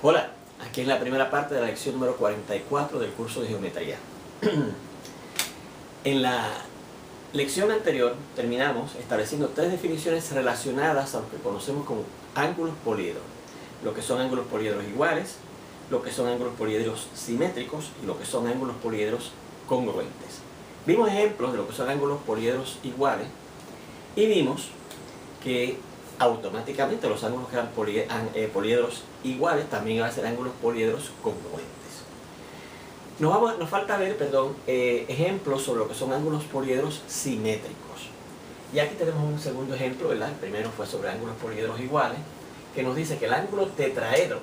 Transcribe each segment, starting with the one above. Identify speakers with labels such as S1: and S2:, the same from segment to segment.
S1: Hola, aquí es la primera parte de la lección número 44 del curso de geometría. En la lección anterior terminamos estableciendo tres definiciones relacionadas a lo que conocemos como ángulos poliedros. Lo que son ángulos poliedros iguales, lo que son ángulos poliedros simétricos y lo que son ángulos poliedros congruentes. Vimos ejemplos de lo que son ángulos poliedros iguales y vimos que automáticamente los ángulos que eran poliedros iguales también van a ser ángulos poliedros congruentes. Nos falta ver, ejemplos sobre lo que son ángulos poliedros simétricos. Y aquí tenemos un segundo ejemplo, ¿verdad? El primero fue sobre ángulos poliedros iguales, que nos dice que el ángulo tetraedro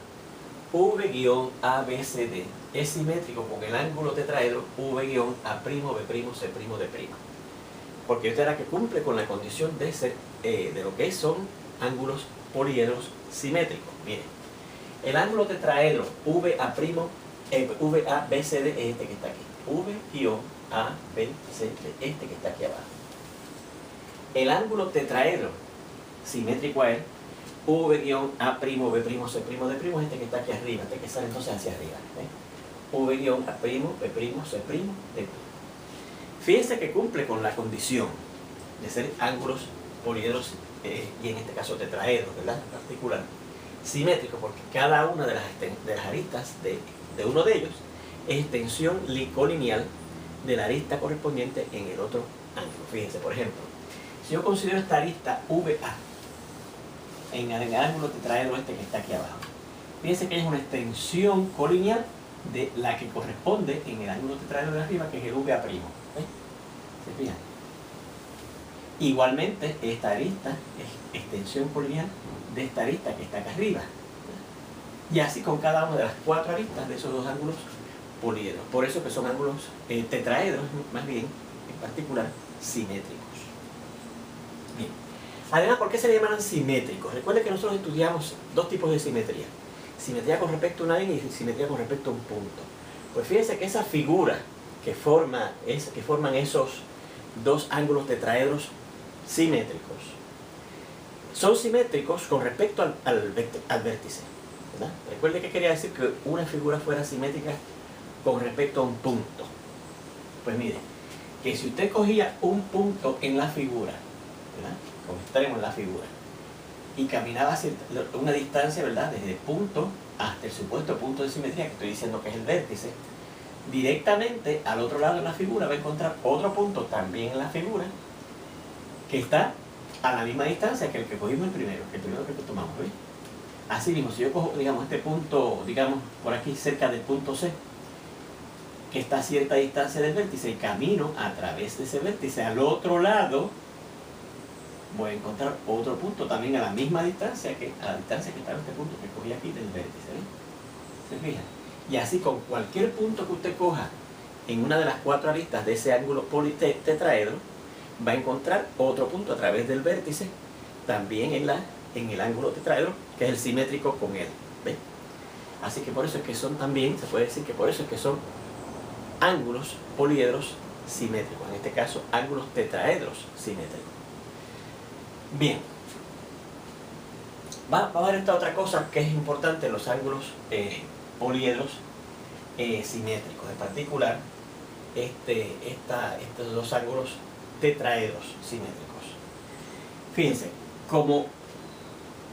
S1: V-ABCD es simétrico con el ángulo tetraedro V-A'B'C'. Porque esta era que cumple con la condición de ser de lo que son ángulos poliedros simétricos. Miren, el ángulo tetraedro VA'BCD es este que está aquí. V-ABCD, este que está aquí abajo. El ángulo tetraedro simétrico a él, V-A'B'C', es este que está aquí arriba, este que sale entonces hacia arriba. V-A'B'C'. Fíjense que cumple con la condición de ser ángulos poliedros, y en este caso tetraedros, ¿verdad? En particular, simétricos, porque cada una de las aristas de uno de ellos es extensión colineal de la arista correspondiente en el otro ángulo. Fíjense, por ejemplo, si yo considero esta arista VA en el ángulo tetraedro este que está aquí abajo, fíjense que es una extensión colineal de la que corresponde en el ángulo tetraedro de arriba, que es el VA'. ¿Se fijan? Igualmente, esta arista es extensión colineal de esta arista que está acá arriba. Y así con cada una de las cuatro aristas de esos dos ángulos poliedros. Por eso que son ángulos tetraedros, más bien, en particular, simétricos. Bien. Además, ¿por qué se le llaman simétricos? Recuerden que nosotros estudiamos dos tipos de simetría. Simetría con respecto a una línea y simetría con respecto a un punto. Pues fíjense que esa figura que forman esos dos ángulos tetraedros simétricos son simétricos con respecto al vértice, ¿verdad? Recuerde que quería decir que una figura fuera simétrica con respecto a un punto. Pues mire, que si usted cogía un punto en la figura, ¿verdad? Como extremo en la figura, y caminaba una distancia, ¿verdad? Desde el punto hasta el supuesto punto de simetría, que estoy diciendo que es el vértice, directamente al otro lado de la figura va a encontrar otro punto también en la figura que está a la misma distancia que el que cogimos el primero que tomamos, ¿ves? Así mismo, si yo cojo, digamos, este punto, digamos, por aquí cerca del punto C, que está a cierta distancia del vértice, y camino a través de ese vértice al otro lado, voy a encontrar otro punto también a la misma distancia que estaba este punto que cogí aquí del vértice, ¿ves? ¿Se fijan? Y así con cualquier punto que usted coja en una de las cuatro aristas de ese ángulo tetraedro, va a encontrar otro punto a través del vértice, también en el ángulo tetraedro, que es el simétrico con él. ¿Ven? Así que por eso es que son también, se puede decir que por eso es que son ángulos poliedros simétricos, en este caso ángulos tetraedros simétricos. Bien. Va a haber esta otra cosa que es importante en los ángulos poliedros simétricos, en particular estos dos ángulos tetraedros simétricos. Fíjense, como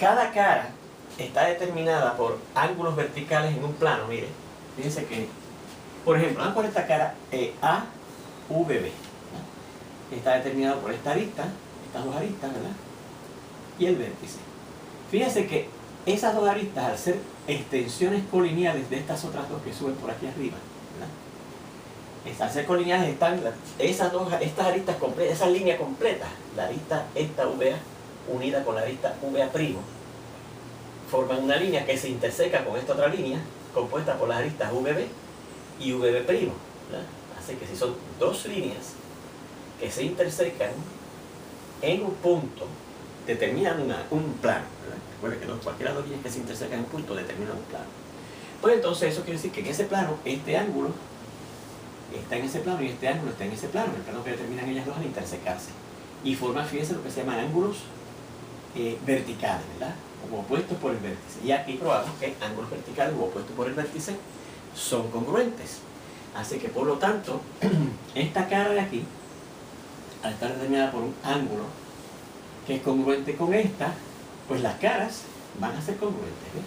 S1: cada cara está determinada por ángulos verticales en un plano, miren, fíjense que, por ejemplo, vamos a poner esta cara AVB, ¿no? Está determinado por esta arista, estas dos aristas, ¿verdad? Y el vértice. Fíjense que esas dos aristas, al ser extensiones colineales de estas otras dos que suben por aquí arriba, ¿verdad? Al ser colineales están estas aristas completas, esa línea completa, la arista esta VA unida con la arista VA', forman una línea que se interseca con esta otra línea compuesta por las aristas VB y VB', ¿verdad? Así que si son dos líneas que se intersecan en un punto, determinan un plano, ¿verdad? Recuerden que cualquiera de las líneas que se intersecan en un punto determinan un plano. Pues entonces eso quiere decir que en ese plano, este ángulo está en ese plano y este ángulo está en ese plano, el plano que determinan ellas dos al intersecarse. Y forman, fíjense, lo que se llaman ángulos verticales, ¿verdad? u opuestos por el vértice. Y aquí probamos que ángulos verticales u opuestos por el vértice son congruentes. Así que por lo tanto, esta cara de aquí, al estar determinada por un ángulo que es congruente con esta, pues las caras van a ser congruentes. ¿Ve?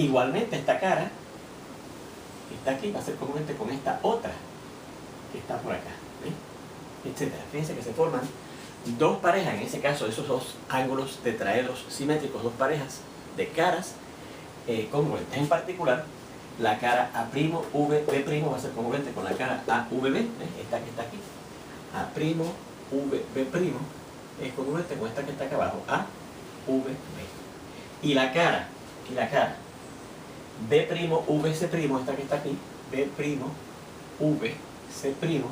S1: Igualmente esta cara que está aquí va a ser congruente con esta otra que está por acá, ¿ve? Etcétera. Fíjense que se forman dos parejas, en ese caso esos dos ángulos tetraedros simétricos, dos parejas de caras congruentes. En particular, la cara A'V, B' va a ser congruente con la cara AVB, esta que está aquí. A'V, B' es congruente con esta que está acá abajo, AVB. Y la cara B', VC', esta que está aquí, B', VC',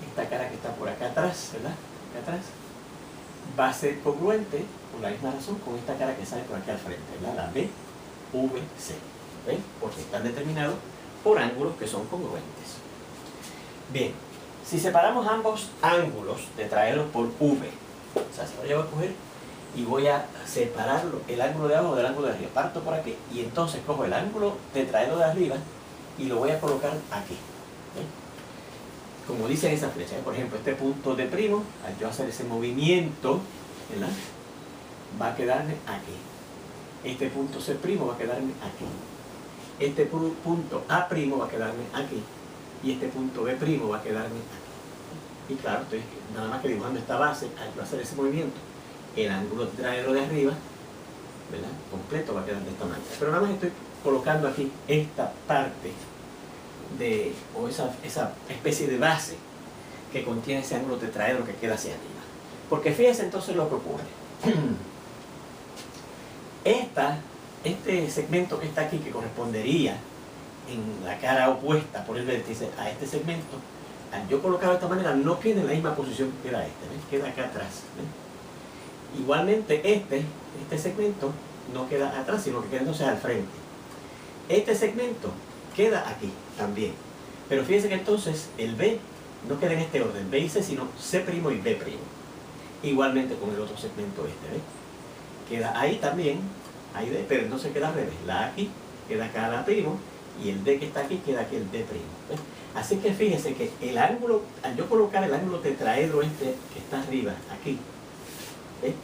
S1: esta cara que está por acá atrás, ¿verdad? Acá atrás, va a ser congruente, por la misma razón, con esta cara que sale por aquí al frente, ¿verdad? La BVC. ¿Ven? Porque están determinados por ángulos que son congruentes. Bien, si separamos ambos ángulos tetraedros por V, o sea, ahora yo voy a coger y voy a separarlo, el ángulo de abajo del ángulo de arriba. Parto por aquí y entonces cojo el ángulo tetraedro de arriba y lo voy a colocar aquí. ¿Ven? Como dice en esa flecha, por ejemplo, este punto de primo, al yo hacer ese movimiento, ¿verdad? Va a quedarme aquí. Este punto C' va a quedarme aquí. Este punto A' va a quedarme aquí. Y este punto B' va a quedarme aquí. Y claro, estoy nada más que dibujando esta base, al yo hacer ese movimiento, el ángulo tetraedro de arriba, ¿verdad? Completo va a quedar de esta manera. Pero nada más estoy colocando aquí esta parte o esa especie de base que contiene ese ángulo tetraedro que queda hacia arriba. Porque fíjense entonces lo que ocurre. Este segmento que está aquí, que correspondería en la cara opuesta por el vértice a este segmento, al yo colocarlo de esta manera, no queda en la misma posición que queda este, ¿ves? Queda acá atrás. ¿Ves? Igualmente este segmento no queda atrás, sino que queda entonces al frente. Este segmento queda aquí también. Pero fíjense que entonces el B no queda en este orden, B y C, sino C' y B'. Igualmente con el otro segmento este, ¿ves? Queda ahí también, ahí D, pero no se queda al revés. La A aquí queda acá la primo y el D que está aquí queda aquí el D'. ¿Ves? Así que fíjense que el ángulo, al yo colocar el ángulo tetraedro este que está arriba, aquí, ¿ves?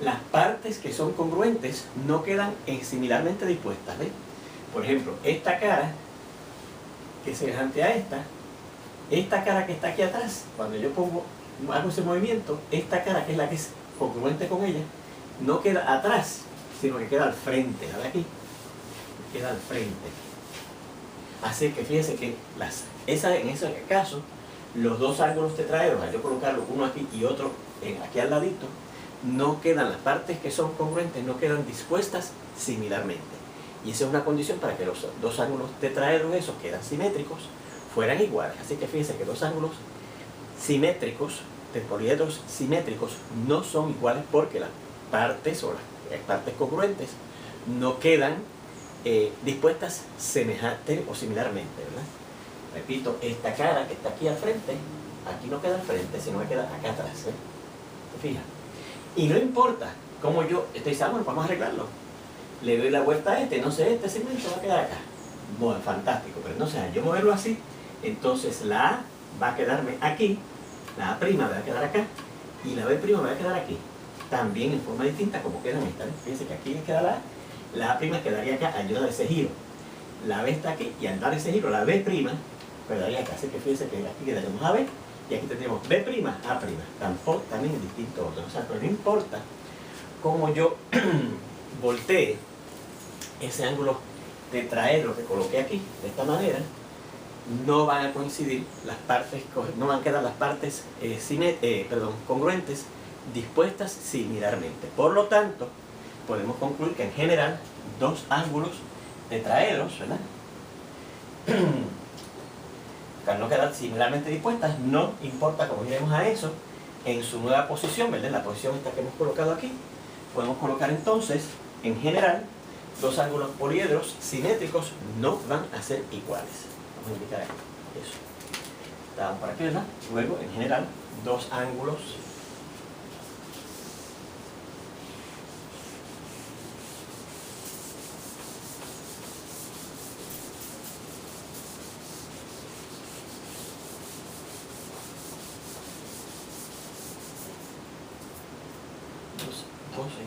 S1: Las partes que son congruentes no quedan similarmente dispuestas, ¿ves? Por ejemplo, esta cara que es semejante a esta cara que está aquí atrás, cuando yo hago ese movimiento, esta cara que es la que es congruente con ella, no queda atrás, sino que queda al frente, ¿verdad? Aquí queda al frente. Así que fíjense que en ese caso, los dos ángulos tetraedros, al yo colocarlo uno aquí y otro aquí al ladito, no quedan, las partes que son congruentes no quedan dispuestas similarmente. Y esa es una condición para que los dos ángulos tetraedros esos que eran simétricos fueran iguales. Así que fíjense que dos ángulos simétricos, poliedros simétricos, no son iguales porque las partes o las partes congruentes no quedan dispuestas semejante o similarmente, ¿verdad? Repito, esta cara que está aquí al frente, aquí no queda al frente, sino que queda acá atrás, ¿eh? ¿Te fijas? Y no importa cómo yo estoy diciendo, vamos a arreglarlo. Le doy la vuelta a este segmento va a quedar acá. Bueno, fantástico, pero entonces al yo moverlo así, entonces la A va a quedarme aquí, la A' va a quedar acá y la B' va a quedar aquí. También en forma distinta como quedan estas. Fíjense que aquí queda la A' quedaría acá al yo dar ese giro. La B está aquí y al dar ese giro la B' quedaría acá. Así que fíjense que aquí quedaríamos AB y aquí tendríamos B', A'. También en distinto orden. O sea, pero no importa cómo yo voltee ese ángulo tetraedro que coloqué aquí, de esta manera, no van a coincidir las partes, no van a quedar las partes congruentes dispuestas similarmente. Por lo tanto, podemos concluir que en general dos ángulos tetraedros, ¿verdad? Al no quedar similarmente dispuestas, no importa cómo iremos a eso, en su nueva posición, ¿verdad? En la posición esta que hemos colocado aquí, podemos colocar entonces, en general, dos ángulos poliedros simétricos no van a ser iguales. Vamos a indicar aquí eso. Estaban por aquí, ¿verdad? Luego, en general, dos ángulos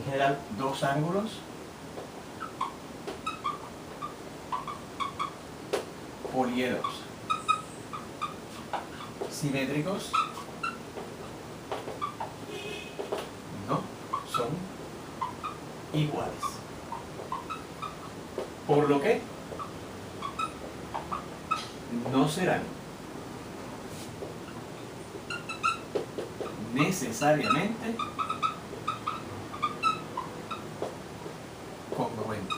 S1: en general dos ángulos poliedros simétricos no son iguales. Por lo que no serán necesariamente congruentes.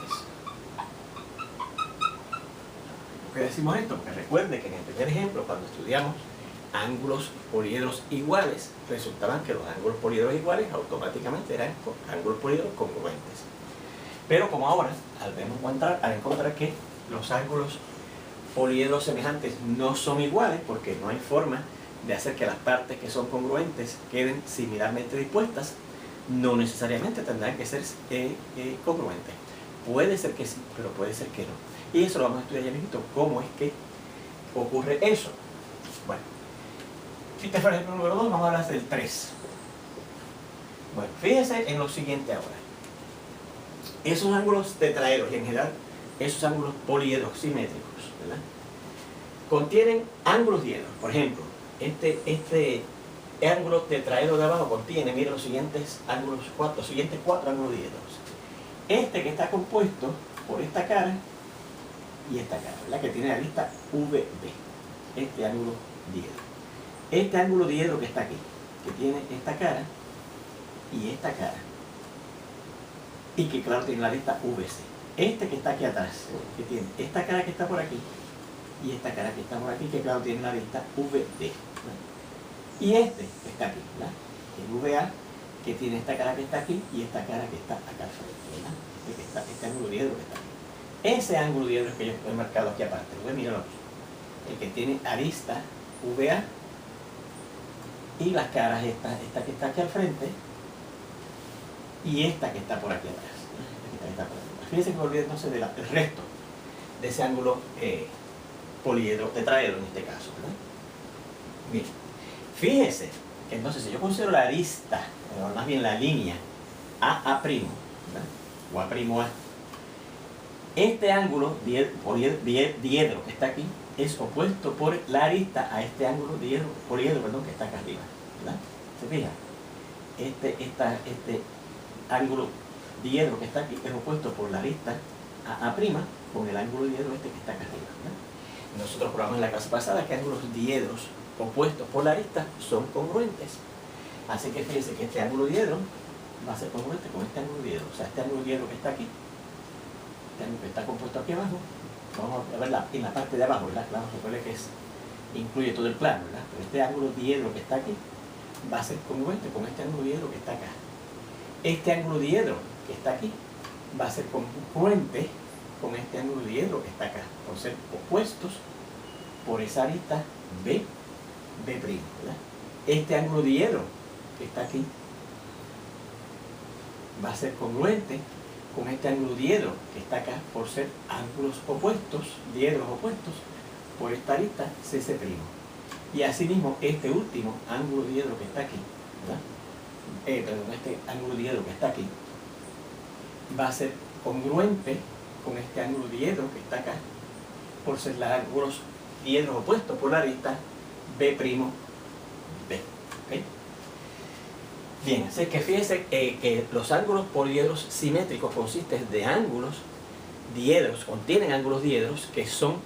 S1: ¿Por qué decimos esto? Porque recuerde que en el primer ejemplo, cuando estudiamos ángulos poliedros iguales, resultaban que los ángulos poliedros iguales automáticamente eran ángulos poliedros congruentes. Pero como ahora, al encontrar que los ángulos poliedros semejantes no son iguales, porque no hay forma de hacer que las partes que son congruentes queden similarmente dispuestas, no necesariamente tendrán que ser congruentes. Puede ser que sí, pero puede ser que no. Y eso lo vamos a estudiar ya mismo, cómo es que ocurre eso. Bueno, si este fue el ejemplo número 2, vamos a hablar del 3. Bueno, fíjense en lo siguiente ahora. Esos ángulos tetraedros y en general esos ángulos poliedros simétricos, ¿verdad?, contienen ángulos diedros. Por ejemplo, este ángulo tetraedro de abajo contiene, miren, los siguientes cuatro ángulos diedros. Este que está compuesto por esta cara y esta cara, ¿verdad?, que tiene la arista VB. Este ángulo diedro. Este ángulo diedro que está aquí, que tiene esta cara y esta cara, y que claro tiene la arista VC. Este que está aquí atrás, que tiene esta cara que está por aquí y esta cara que está por aquí, que claro tiene la arista VD. Y este que está aquí, ¿verdad?, el VA, que tiene esta cara que está aquí y esta cara que está acá al frente, ¿verdad?, este ángulo diedro que está aquí. Ese ángulo diedro que yo he marcado aquí aparte, voy a mirarlo aquí, el que tiene arista VA y las caras esta que está aquí al frente y esta que está por aquí atrás. Esta que está por aquí. Fíjense que me olvidé entonces del resto de ese ángulo poliedro, tetraedro en este caso, ¿verdad? Bien, fíjense que entonces si yo considero la arista, o más bien la línea AA', ¿verdad?, o A'A', este ángulo diedro que está aquí es opuesto por la arista a este ángulo poliedro que está acá arriba, ¿verdad? ¿Se fijan? Este ángulo diedro que está aquí es opuesto por la arista AA' con el ángulo diedro este que está acá arriba, ¿verdad? Nosotros probamos en la clase pasada que ángulos diedros opuestos por la arista son congruentes. Así que fíjense que este ángulo diedro va a ser congruente con este ángulo diedro. O sea, este ángulo diedro que está aquí, este ángulo que está compuesto aquí abajo, vamos a verla en la parte de abajo, ¿verdad? Claro, recuerde que incluye todo el plano, ¿verdad? Pero este ángulo diedro que está aquí va a ser congruente con este ángulo diedro que está acá. Este ángulo diedro que está aquí va a ser congruente con este ángulo diedro que está acá, por ser opuestos por esa arista B', ¿verdad? Este ángulo diedro que está aquí va a ser congruente con este ángulo diedro que está acá, por ser ángulos opuestos, diedros opuestos, por esta arista CC'. Y asimismo, este último ángulo diedro que está aquí, ¿verdad?, este ángulo diedro que está aquí, va a ser congruente con este ángulo diedro que está acá, por ser los ángulos diedros opuestos por la arista B', B. ¿Okay? Bien, así que fíjense que los ángulos poliedros simétricos consisten de ángulos diedros, contienen ángulos diedros que son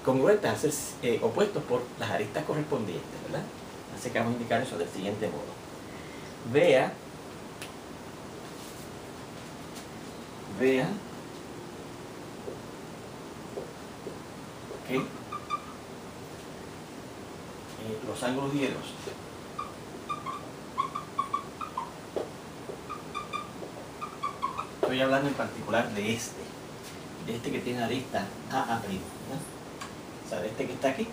S1: congruentes al ser opuestos por las aristas correspondientes, ¿verdad? Así que vamos a indicar eso del siguiente modo. Vea que los ángulos diedros estoy hablando en particular de este que tiene arista AA', ¿verdad? O sea, de este que está aquí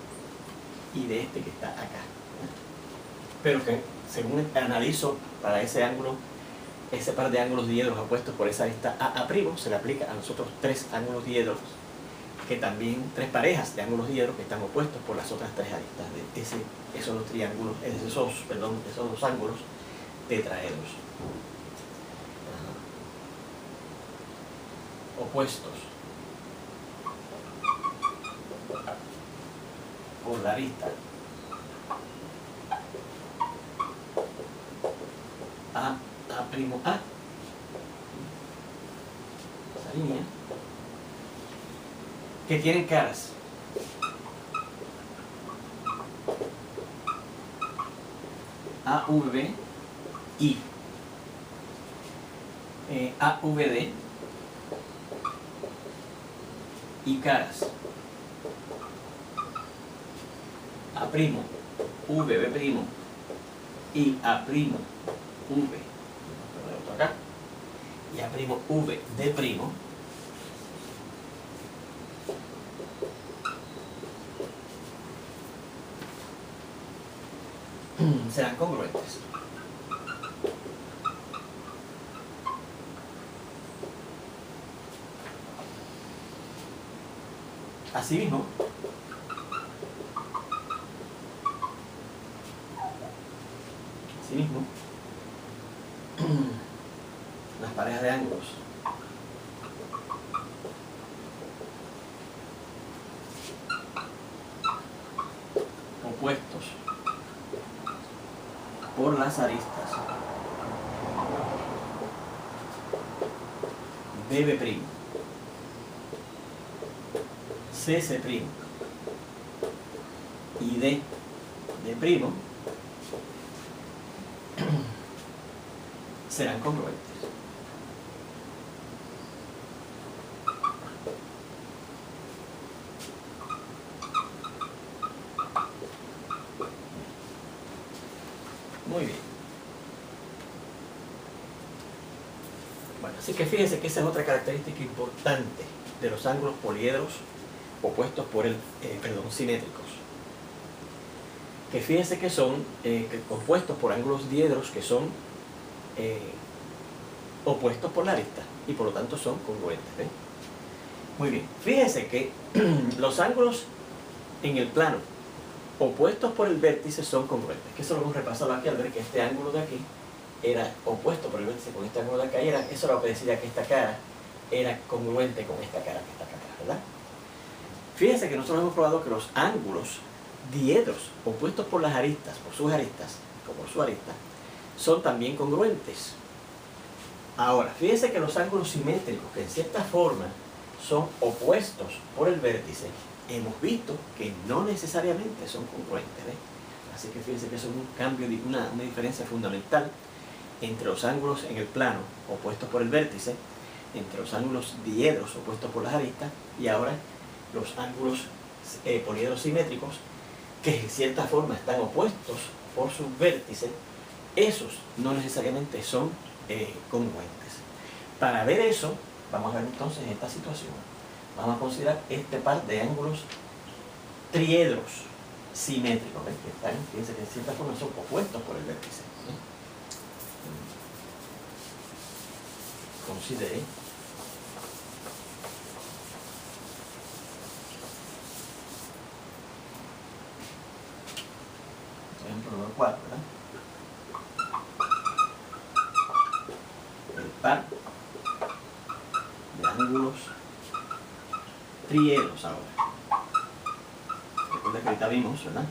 S1: y de este que está acá, ¿verdad? Pero que según analizo para ese ángulo, ese par de ángulos diedros opuestos por esa arista AA', se le aplica a nosotros tres ángulos diedros, que también tres parejas de ángulos diedros que están opuestos por las otras tres aristas de esos dos ángulos tetraedros. opuestos por la arista A', A', esa línea, que tienen caras AV y AVD y caras A', VB' y A', V, acá, y A', VD', serán congruentes. Asimismo, las parejas de ángulos opuestos por las aristas BB', CC' y D', serán congruentes. Muy bien. Bueno, así que fíjense que esa es otra característica importante de los ángulos poliedros opuestos por simétricos. Que fíjense que son compuestos por ángulos diedros que son opuestos por la arista y por lo tanto son congruentes. ¿Ven? Muy bien, fíjense que los ángulos en el plano opuestos por el vértice son congruentes, que eso lo hemos repasado aquí al ver que este ángulo de aquí era opuesto por el vértice con este ángulo de acá, eso era lo que decía que esta cara era congruente con esta cara que está acá, ¿verdad? Fíjense que nosotros hemos probado que los ángulos diedros opuestos por las aristas, por sus aristas, o por su arista, son también congruentes. Ahora, fíjense que los ángulos simétricos, que en cierta forma son opuestos por el vértice, hemos visto que no necesariamente son congruentes. ¿Ves? Así que fíjense que eso es un cambio, una diferencia fundamental entre los ángulos en el plano opuestos por el vértice, entre los ángulos diedros opuestos por las aristas y ahora los ángulos poliedros simétricos que en cierta forma están opuestos por sus vértices. Esos no necesariamente son congruentes. Para ver eso, vamos a ver entonces esta situación. Vamos a considerar este par de ángulos triedros simétricos, ¿ves? Que están, fíjense que en cierta forma son opuestos por el vértice. Considere ejemplo número 4, ¿verdad? El par de ángulos triedros ahora. Recuerda que ahorita vimos, ¿verdad?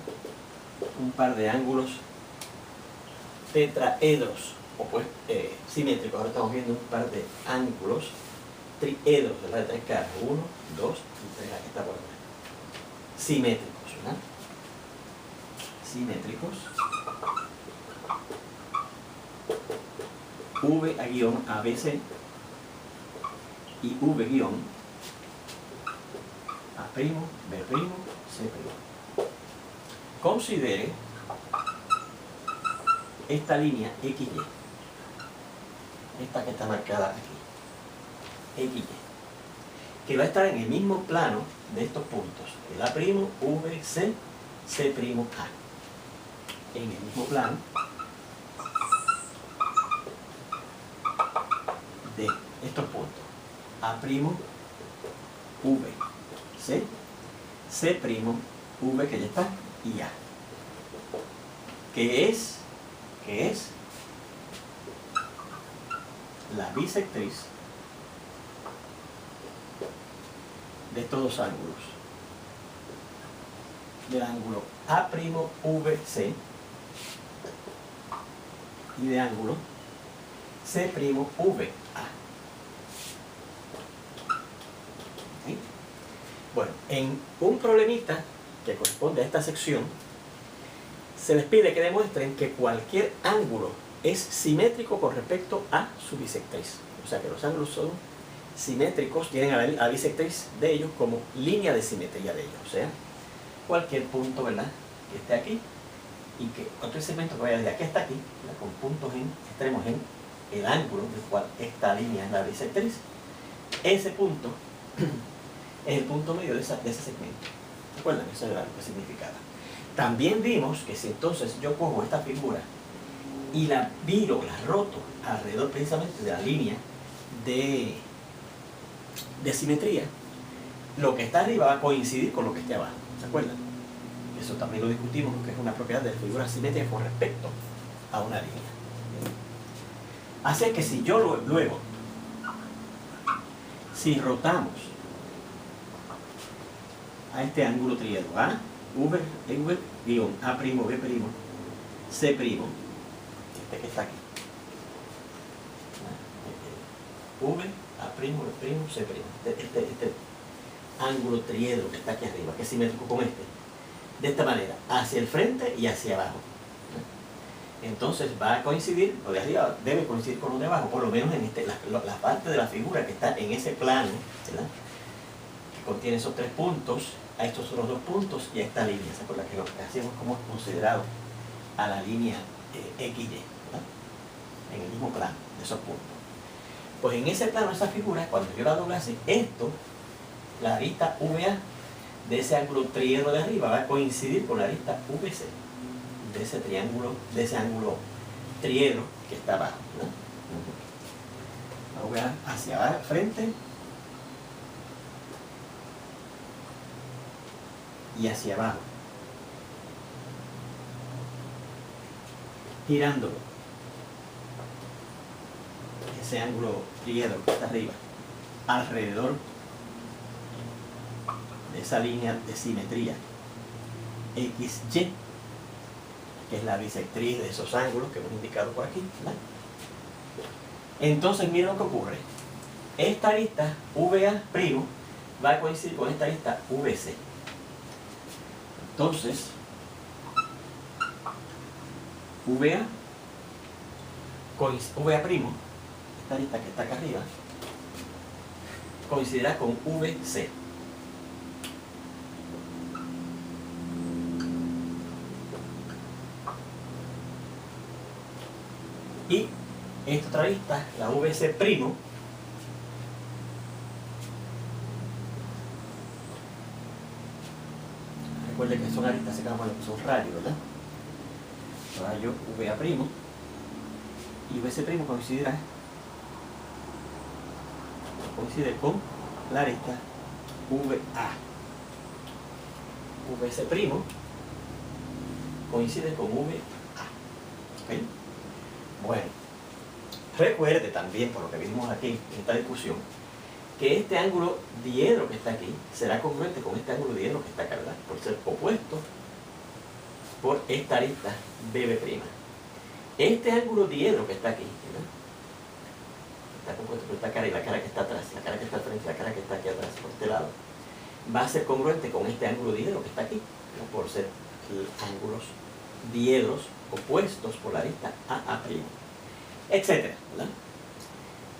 S1: Un par de ángulos tetraedros simétricos. Ahora estamos viendo un par de ángulos triedros, ¿verdad? De tres caras. 1, 2 y 3. Aquí está por acá. Simétricos, ¿verdad? Simétricos. V-ABC y V- A', B', C'. Considere esta línea XY, esta que está marcada aquí, XY, que va a estar en el mismo plano de estos puntos, el A', V, C, C', A, en el mismo plano de estos puntos, A', V, C, C', V que ya está, y A, que es la bisectriz de estos dos ángulos, del ángulo A'VC y de ángulo C'Va. ¿Sí? Bueno, en un problemita que corresponde a esta sección, se les pide que demuestren que cualquier ángulo es simétrico con respecto a su bisectriz. O sea, que los ángulos son simétricos, tienen a la bisectriz de ellos como línea de simetría de ellos. O sea, cualquier punto, ¿verdad?, que esté aquí y que otro segmento que vaya desde aquí hasta aquí, ¿verdad?, con puntos extremos en el ángulo del cual esta línea es la bisectriz, ese punto es el punto medio de ese segmento. ¿Recuerdan? Eso era lo que significaba. También vimos que si entonces yo cojo esta figura y la viro, la roto alrededor precisamente de la línea de simetría, lo que está arriba va a coincidir con lo que esté abajo. ¿Se acuerdan? Eso también lo discutimos, que es una propiedad de la figura simétrica con respecto a una línea. Así es que si yo luego, si rotamos a este ángulo triedro A, V, A', B', C', este que está aquí, V, A', B', C', este ángulo triedro que está aquí arriba, que es simétrico con este, de esta manera, hacia el frente y hacia abajo. Entonces va a coincidir, lo de arriba debe coincidir con lo de abajo, por lo menos en la parte de la figura que está en ese plano, ¿verdad?, que contiene esos tres puntos, a estos otros dos puntos y a esta línea. ¿Se acuerdan que lo que hacemos como considerado a la línea XY, ¿verdad?, en el mismo plano de esos puntos? Pues en ese plano, esa figura, cuando yo la doblase, esto, la arista VA de ese ángulo triedro de arriba va a coincidir con la arista VC de ese triángulo, de ese ángulo triedro que está abajo, ¿verdad? VA hacia frente y hacia abajo, girándolo, ese ángulo triedro que está arriba, alrededor de esa línea de simetría XY, que es la bisectriz de esos ángulos que hemos indicado por aquí, ¿verdad? Entonces miren lo que ocurre. Esta arista VA' va a coincidir con esta arista VC. Entonces VA', esta arista que está acá arriba, coincidirá con VC. Y esta otra arista, la VC', recuerden que son aristas, se llaman que son rayos, ¿verdad? Rayo VA' y VC' coincide con la arista VA. VC' coincide con VA. ¿Okay? Bueno, recuerde también, por lo que vimos aquí en esta discusión, que este ángulo diedro que está aquí será congruente con este ángulo diedro que está acá, ¿verdad?, por ser opuesto por esta arista BB'. Este ángulo diedro que está aquí, ¿verdad?, está compuesto por esta cara y la cara que está atrás, la cara que está al frente, la cara que está aquí atrás, por este lado, va a ser congruente con este ángulo diedro que está aquí, ¿verdad?, por ser ángulos diedros opuestos por la arista AA', etcétera, ¿verdad?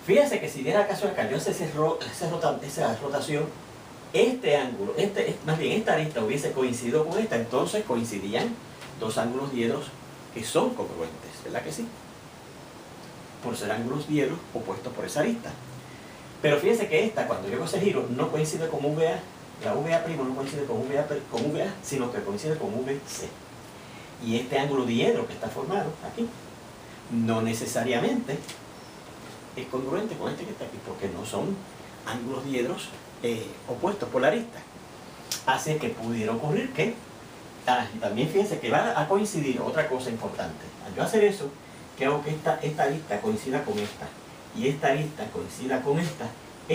S1: Fíjense que si diera caso acá, yo hace esa rotación, este ángulo, más bien esta arista hubiese coincidido con esta, entonces coincidían dos ángulos diedros que son congruentes, ¿verdad que sí? Por ser ángulos diedros opuestos por esa arista. Pero fíjense que esta, cuando yo hago ese giro, no coincide con VA, la VA' no coincide con VA, sino que coincide con VC. Y este ángulo diedro que está formado aquí, no necesariamente es congruente con este que está aquí, porque no son ángulos diedros opuestos por la arista. Así que pudiera ocurrir que, también fíjense que va a coincidir otra cosa importante. Al yo hacer eso, que hago que esta arista coincida con esta, y esta arista coincida con esta,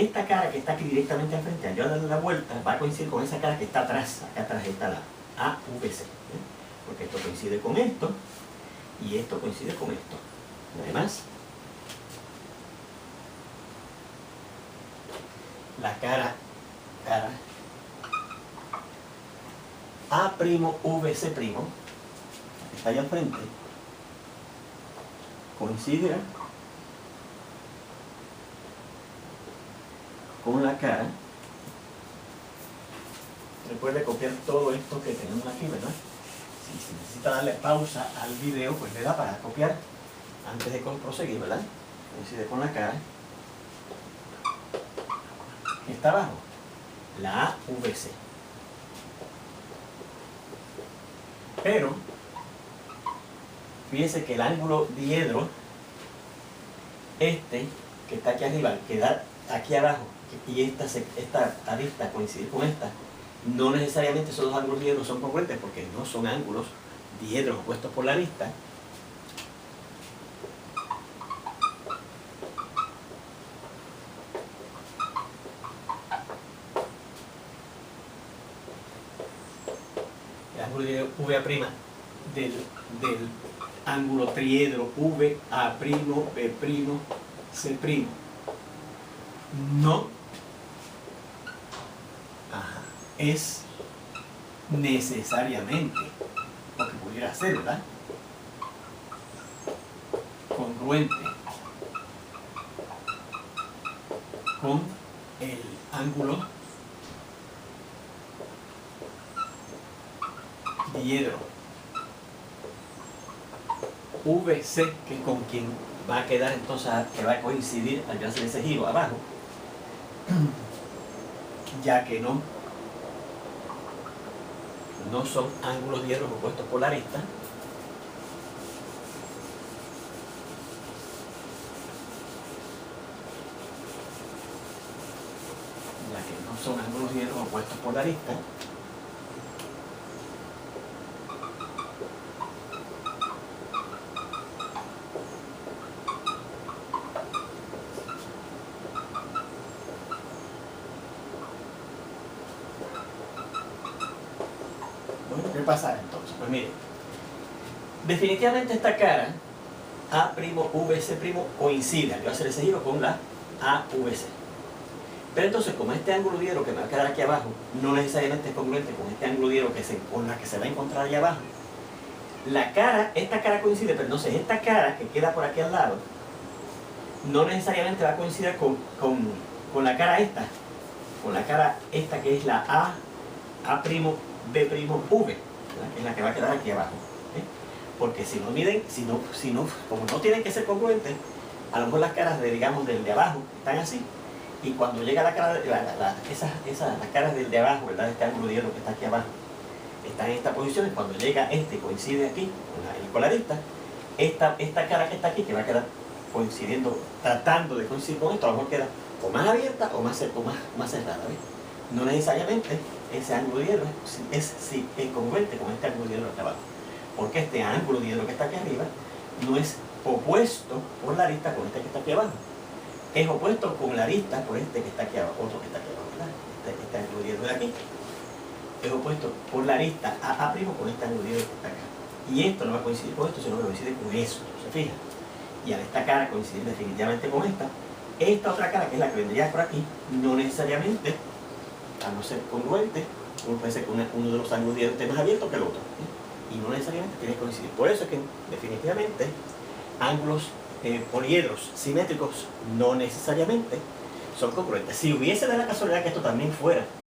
S1: esta cara que está aquí directamente al frente, al yo darle la vuelta, va a coincidir con esa cara que está atrás, acá atrás está la AVC, porque esto coincide con esto y esto coincide con esto. Además, la cara A'VC', que está allá al frente, coincidirá con la cara. Recuerde copiar todo esto que tenemos aquí, ¿verdad? Si necesita darle pausa al video, pues le da para copiar antes de proseguir, ¿verdad? Coincide con la cara que está abajo, la AVC. Pero fíjense que el ángulo diedro, este que está aquí arriba, que da aquí abajo, y esta arista coincide con esta, no necesariamente esos dos ángulos diedros son congruentes, porque no son ángulos diedros opuestos por la arista. El ángulo diedro VA' del ángulo triedro VA', B', C', no es necesariamente, lo que pudiera ser, ¿verdad?, congruente con el ángulo diedro VC, que con quien va a quedar entonces, que va a coincidir al hacer ese giro abajo, ya que no son ángulos diedros opuestos por la arista. Ya que no son ángulos diedros opuestos por la arista, ¿qué pasa entonces? Pues miren, definitivamente esta cara A'VC' coincide, yo voy a hacer ese giro con la AVC. Pero entonces, como este ángulo diedro que me va a quedar aquí abajo no necesariamente es congruente con este ángulo diedro con la que se va a encontrar allá abajo, esta cara coincide, pero entonces esta cara que queda por aquí al lado no necesariamente va a coincidir con la cara esta, que es la A'B', V, que es la que va a quedar aquí abajo. Porque si no miden, como no tienen que ser congruentes, a lo mejor las caras digamos del de abajo están así, y cuando llega la cara las caras del de abajo, ¿verdad?, este ángulo diedro que está aquí abajo, está en esta posición, y cuando llega coincide aquí con la arista, esta cara que está aquí, que va a quedar coincidiendo, tratando de coincidir con esto, a lo mejor queda o más abierta o más cerrada, ¿ves? No necesariamente ese ángulo diedro es congruente con este ángulo diedro que está abajo, porque este ángulo diedro que está aquí arriba no es opuesto por la arista con este que está aquí abajo, es opuesto con la arista por este que está aquí abajo, otro que está aquí abajo, ¿verdad? Este ángulo diedro de aquí es opuesto por la arista A' con este ángulo diedro que está acá, y esto no va a coincidir con esto, sino que coincide con esto, ¿se fijan? Y al esta cara coincidir definitivamente con esta otra cara, que es la que vendría por aquí, no necesariamente, a no ser congruente, uno puede ser que uno de los ángulos diedros esté más abierto que el otro, y no necesariamente tiene que coincidir. Por eso es que definitivamente ángulos poliedros simétricos no necesariamente son congruentes. Si hubiese de la casualidad que esto también fuera